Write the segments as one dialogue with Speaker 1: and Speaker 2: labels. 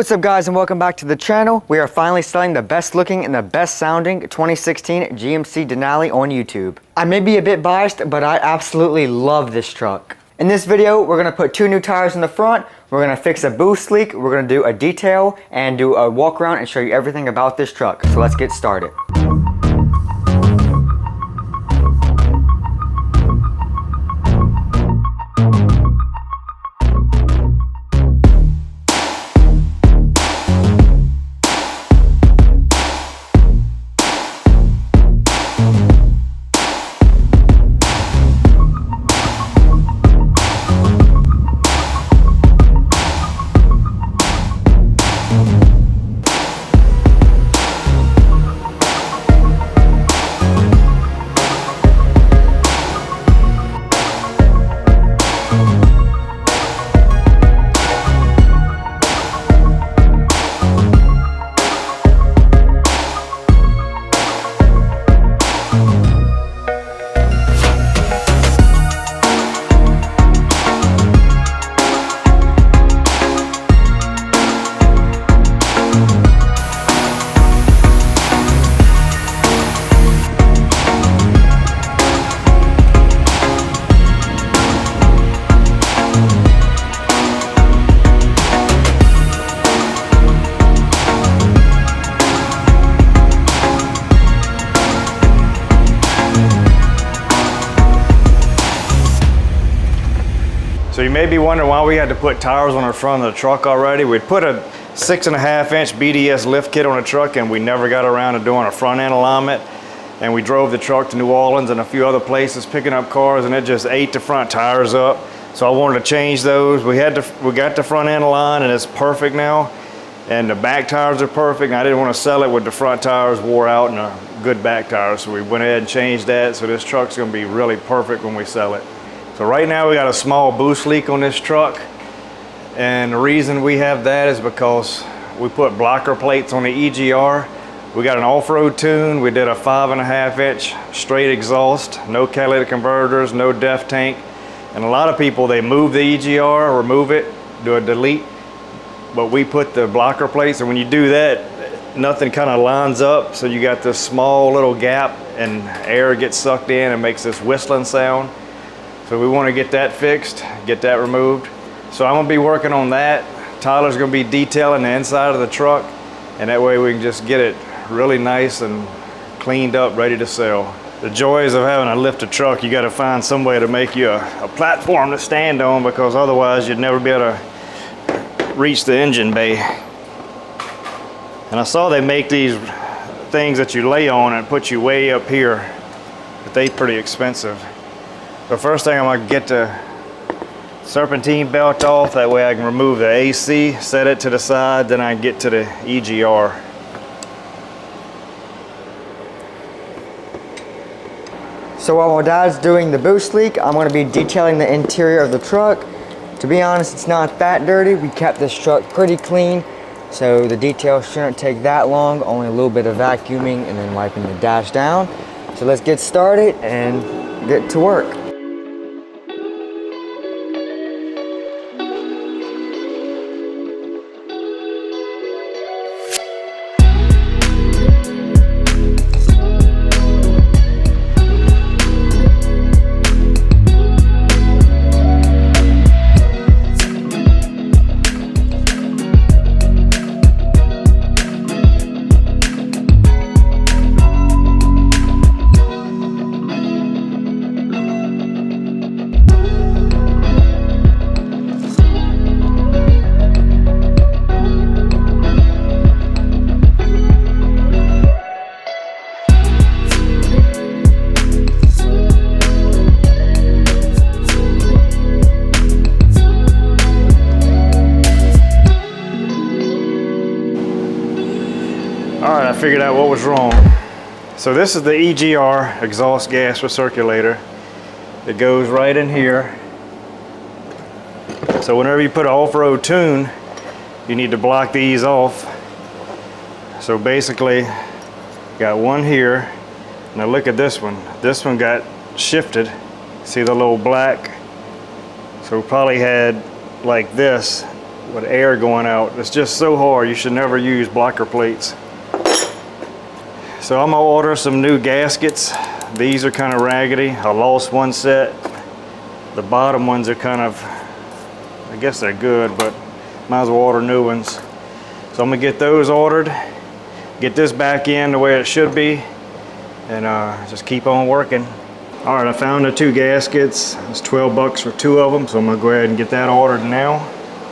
Speaker 1: What's up guys, and welcome back to the channel. We are finally selling the best looking and the best sounding 2016 GMC Denali on YouTube. I may be a bit biased, but I absolutely love this truck. In this video, we're gonna put two new tires in the front, we're gonna fix a boost leak, we're gonna do a detail, and do a walk around and show you everything about this truck. So let's get started.
Speaker 2: So you may be wondering why we had to put tires on the front of the truck already. We put a 6.5-inch BDS lift kit on the truck and we never got around to doing a front end alignment. And we drove the truck to New Orleans and a few other places picking up cars, and it just ate the front tires up. So I wanted to change those. We got the front end aligned and it's perfect now. And the back tires are perfect. And I didn't want to sell it with the front tires wore out and a good back tire. So we went ahead and changed that. So this truck's gonna be really perfect when we sell it. So right now we got a small boost leak on this truck, and the reason we have that is because we put blocker plates on the EGR. We got an off-road tune. We did a 5.5-inch straight exhaust, no catalytic converters, no def tank. And a lot of people, they move the EGR, remove it, do a delete, but we put the blocker plates, and when you do that, nothing kind of lines up, so you got this small little gap and air gets sucked in and makes this whistling sound. So we want to get that fixed, get that removed. So I'm gonna be working on that. Tyler's gonna be detailing the inside of the truck, and that way we can just get it really nice and cleaned up, ready to sell. The joys of having a lifted truck, you gotta find some way to make you a platform to stand on, because otherwise you'd never be able to reach the engine bay. And I saw they make these things that you lay on and put you way up here, but they're pretty expensive. The first thing, I'm gonna get the serpentine belt off, that way I can remove the AC, set it to the side, then I can get to the EGR.
Speaker 1: So while my dad's doing the boost leak, I'm gonna be detailing the interior of the truck. To be honest, it's not that dirty. We kept this truck pretty clean, so the details shouldn't take that long, only a little bit of vacuuming and then wiping the dash down. So let's get started and get to work.
Speaker 2: I figured out what was wrong. So this is the EGR, exhaust gas recirculator. It goes right in here. So whenever you put an off-road tune, you need to block these off. So basically, got one here. Now look at this one. This one got shifted. See the little black? So we probably had like this with air going out. It's just so hard. You should never use blocker plates. So I'm gonna order some new gaskets. These are kind of raggedy. I lost one set. The bottom ones are kind of, I guess they're good, but might as well order new ones. So I'm gonna get those ordered, get this back in the way it should be, and just keep on working. All right, I found the 2 gaskets. It's 12 bucks for 2 of them, so I'm gonna go ahead and get that ordered now.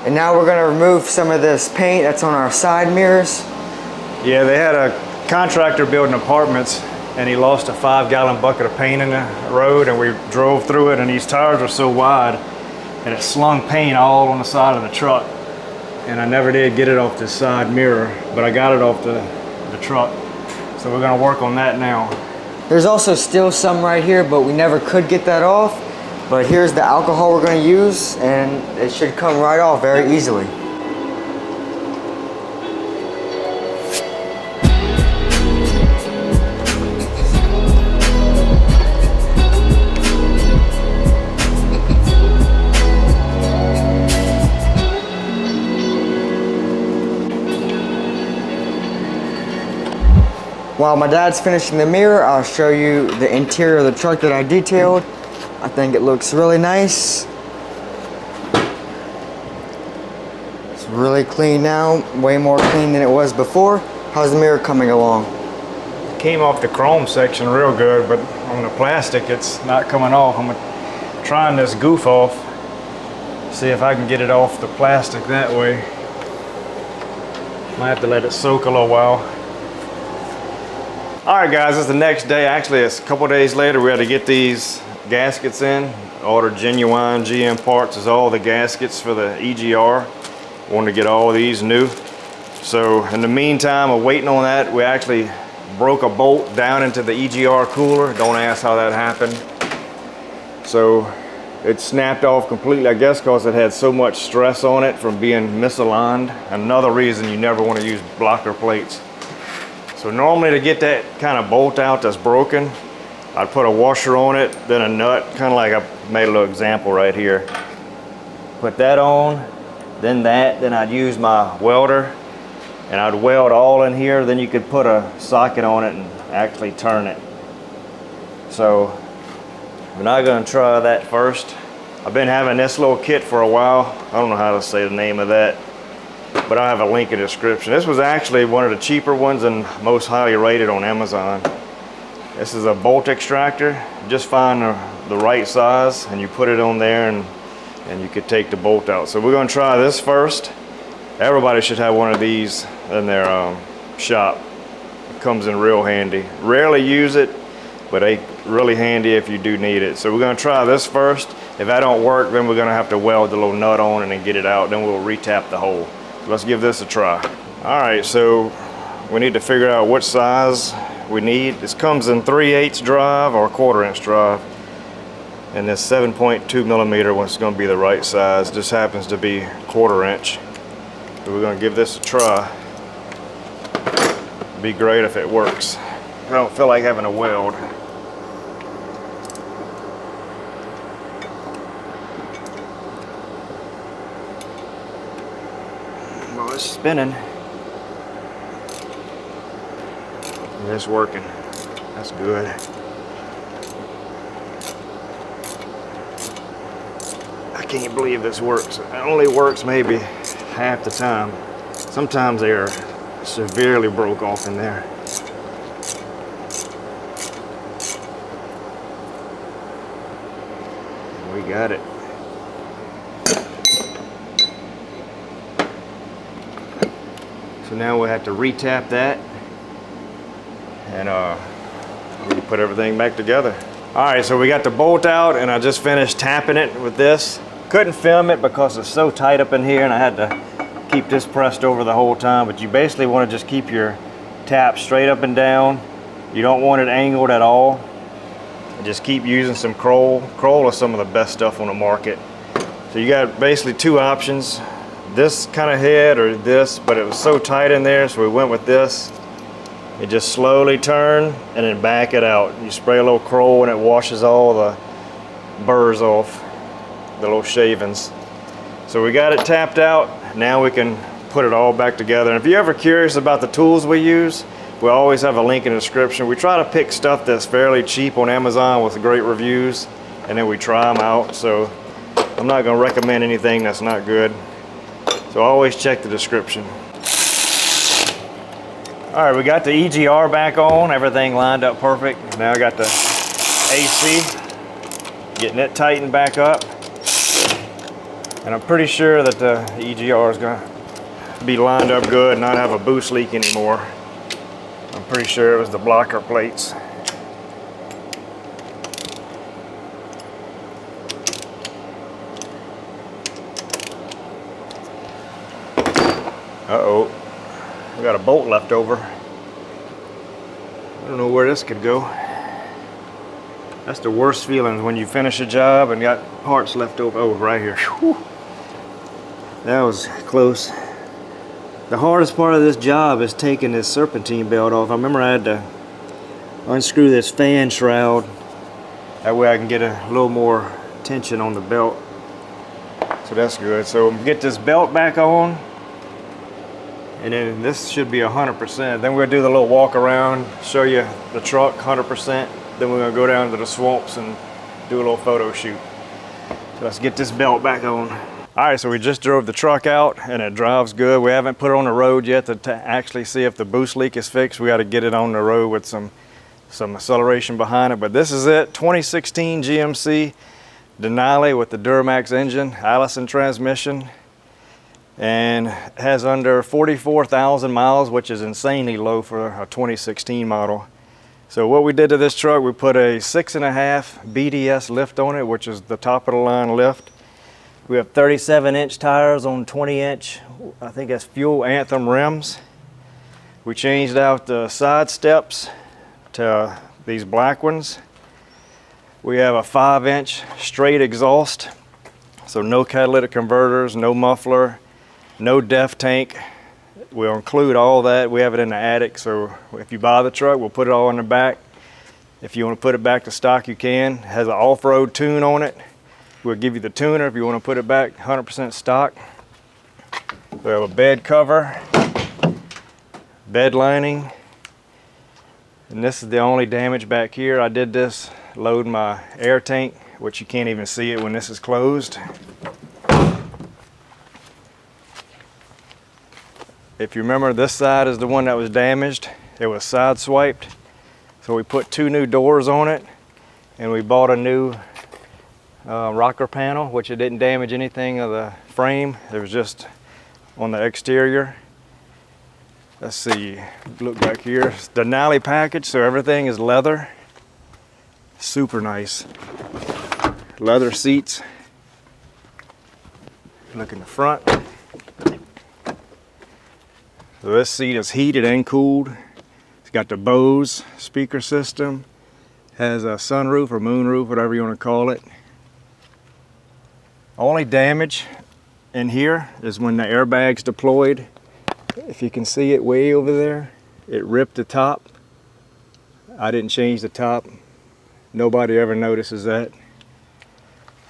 Speaker 1: And now we're gonna remove some of this paint that's on our side mirrors.
Speaker 2: Yeah, they had a contractor building apartments, and he lost a 5-gallon bucket of paint in the road, and we drove through it, and these tires are so wide, and it slung paint all on the side of the truck. And I never did get it off the side mirror, but I got it off the truck. So we're gonna work on that now.
Speaker 1: There's also still some right here, but we never could get that off. But here's the alcohol we're gonna use, and it should come right off very easily. While my dad's finishing the mirror, I'll show you the interior of the truck that I detailed. I think it looks really nice. It's really clean now, way more clean than it was before. How's the mirror coming along?
Speaker 2: It came off the chrome section real good, but on the plastic it's not coming off. I'm trying this goof off, see if I can get it off the plastic that way. Might have to let it soak a little while. All right, guys, it's the next day. Actually, it's a couple days later. We had to get these gaskets in. Ordered genuine GM parts as all the gaskets for the EGR. Wanted to get all these new. So in the meantime of waiting on that, we actually broke a bolt down into the EGR cooler. Don't ask how that happened. So it snapped off completely, I guess because it had so much stress on it from being misaligned. Another reason you never want to use blocker plates. So normally to get that kind of bolt out that's broken, I'd put a washer on it, then a nut, kind of like I made a little example right here. Put that on, then I'd use my welder, and I'd weld all in here, then you could put a socket on it and actually turn it. So we're not gonna try that first. I've been having this little kit for a while. I don't know how to say the name of that, but I have a link in the description. This was actually one of the cheaper ones and most highly rated on Amazon. This is a bolt extractor. Just find the right size and you put it on there and you could take the bolt out. So we're gonna try this first. Everybody should have one of these in their shop. It comes in real handy. Rarely use it, but they really handy if you do need it. So we're gonna try this first. If that don't work, then we're gonna have to weld the little nut on and then get it out. Then we'll retap the hole. Let's give this a try. All right, so we need to figure out which size we need. This comes in 3/8 drive or 1/4 inch drive. And this 7.2 millimeter one's gonna be the right size. This happens to be 1/4 inch. So we're gonna give this a try. It'd be great if it works. I don't feel like having a weld. Well, it's spinning. Yeah, it's working. That's good. I can't believe this works. It only works maybe half the time. Sometimes they are severely broke off in there. We got it. So now we'll have to retap that and we can put everything back together. All right, so we got the bolt out and I just finished tapping it with this. Couldn't film it because it's so tight up in here and I had to keep this pressed over the whole time, but you basically want to just keep your tap straight up and down. You don't want it angled at all. And just keep using some Kroll. Kroll is some of the best stuff on the market. So you got basically 2 options. This kind of head or this, but it was so tight in there, so we went with this. You just slowly turn and then back it out. You spray a little Kroll and it washes all the burrs off, the little shavings. So we got it tapped out. Now we can put it all back together. And if you're ever curious about the tools we use, we always have a link in the description. We try to pick stuff that's fairly cheap on Amazon with great reviews, and then we try them out. So I'm not going to recommend anything that's not good. So always check the description. All right, we got the EGR back on, everything lined up perfect. Now I got the AC, getting it tightened back up. And I'm pretty sure that the EGR is gonna be lined up good and not have a boost leak anymore. I'm pretty sure it was the blocker plates. Uh-oh. We got a bolt left over. I don't know where this could go. That's the worst feeling when you finish a job and got parts left over. Oh, right here. Whew. That was close. The hardest part of this job is taking this serpentine belt off. I remember I had to unscrew this fan shroud. That way I can get a little more tension on the belt. So that's good. So get this belt back on. And then this should be 100%. Then we'll do the little walk around, show you the truck 100%. Then we're gonna go down to the swamps and do a little photo shoot. So let's get this belt back on. All right, so we just drove the truck out and it drives good. We haven't put it on the road yet to actually see if the boost leak is fixed. We gotta get it on the road with some acceleration behind it. But this is it, 2016 GMC Denali with the Duramax engine, Allison transmission. And has under 44,000 miles, which is insanely low for a 2016 model. So what we did to this truck, we put a 6.5 BDS lift on it, which is the top of the line lift. We have 37-inch tires on 20-inch, I think that's Fuel Anthem rims. We changed out the side steps to these black ones. We have a 5-inch straight exhaust, so no catalytic converters, no muffler, no def tank. We'll include all that. We have it in the attic, so if you buy the truck, we'll put it all in the back. If you want to put it back to stock, you can. It has an off-road tune on it. We'll give you the tuner if you want to put it back 100% stock. We have a bed cover, bed lining, and this is the only damage back here. I did this loading my air tank, which you can't even see it when this is closed. If you remember, this side is the one that was damaged. It was side swiped. So we put 2 new doors on it, and we bought a new rocker panel, which it didn't damage anything of the frame. It was just on the exterior. Let's see, look back here. It's the Denali package, so everything is leather. Super nice. Leather seats. Look in the front. So this seat is heated and cooled. It's got the Bose speaker system. Has a sunroof or moonroof, whatever you want to call it. Only damage in here is when the airbag's deployed. If you can see it way over there, it ripped the top. I didn't change the top. Nobody ever notices that.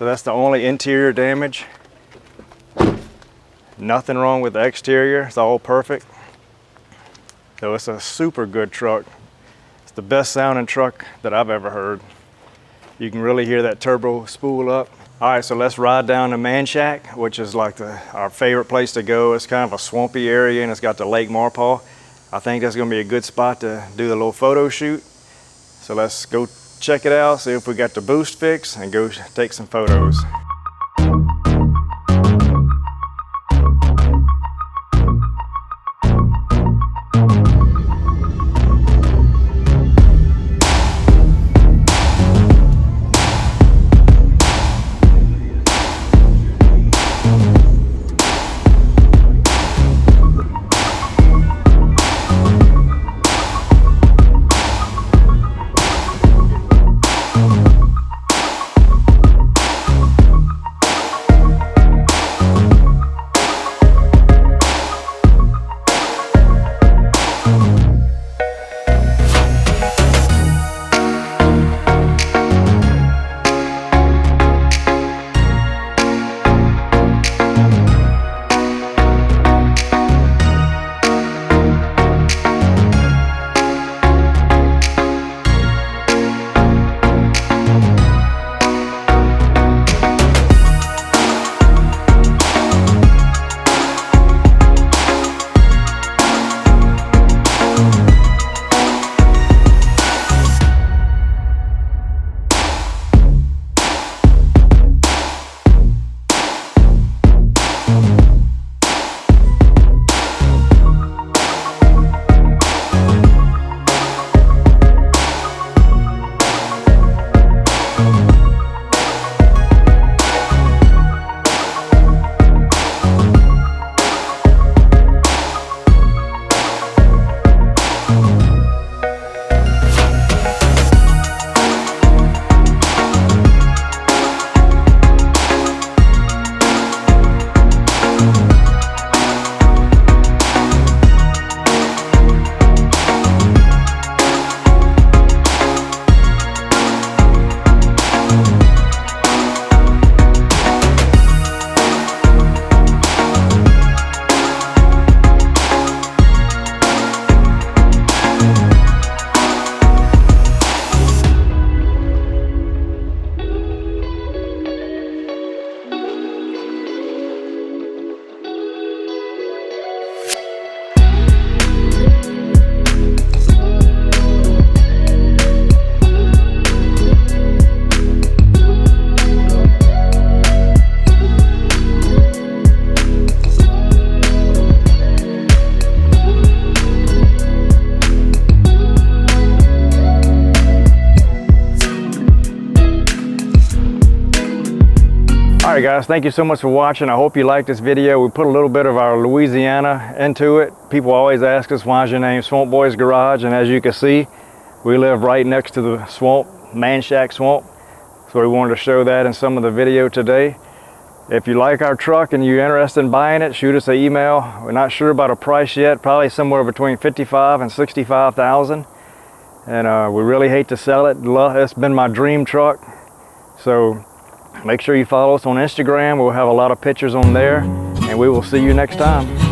Speaker 2: So that's the only interior damage. Nothing wrong with the exterior, it's all perfect. So it's a super good truck. It's the best sounding truck that I've ever heard. You can really hear that turbo spool up. All right, so let's ride down to Man Shack, which is like our favorite place to go. It's kind of a swampy area and it's got the Lake Marpaw. I think that's gonna be a good spot to do the little photo shoot. So let's go check it out, see if we got the boost fixed, and go take some photos. right, guys, thank you so much for watching. I hope you liked this video. We put a little bit of our Louisiana into it. People always ask us, why is your name Swamp Boys Garage? And as you can see, we live right next to the swamp, Man Shack Swamp. So we wanted to show that in some of the video today. If you like our truck and you're interested in buying it, shoot us an email. We're not sure about a price yet, probably somewhere between $55,000 and $65,000. And we really hate to sell it. It's been my dream truck. So make sure you follow us on Instagram. We'll have a lot of pictures on there, and we will see you next time.